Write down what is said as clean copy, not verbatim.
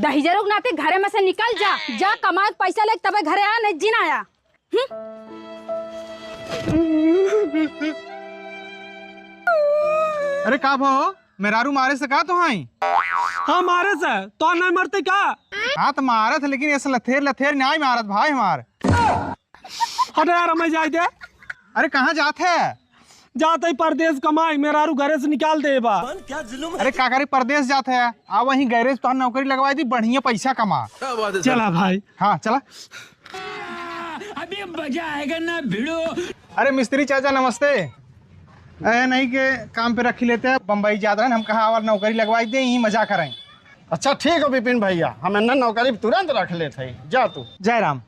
दहिजरुक नाते घरे में से निकल जा। जा कमा पैसा ले तबे घरे आया, नहीं जीना आया। अरे का भो मेरारू मारे से का तो हाई? हाँ मारे से तो नहीं मरते का? हाँ तो मारत लेकिन ऐसा लथेर लथेर नहीं मारत भाई हमार। हटे यार मैं जाए दे। अरे कहाँ जाते है? जाते ही परदेश कमाई, मेरारू घरे से निकाल दे बा। अरे का करे परदेश जाते है, आ वहीं गैरेज तो नौकरी लगवाई थी, बढ़िया पैसा कमा। चला भाई। हाँ चला। अभी मजा आएगा ना भिड़ो। अरे मिस्त्री चाचा नमस्ते। नहीं के काम पे रखी लेते हैं, बम्बई जाते हैं, हम कहा और नौकरी लगवाई दे, यही मजा करें। अच्छा ठीक है विपिन भैया, हम नौकरी तुरंत रख लेते हैं। जा तू। जय राम।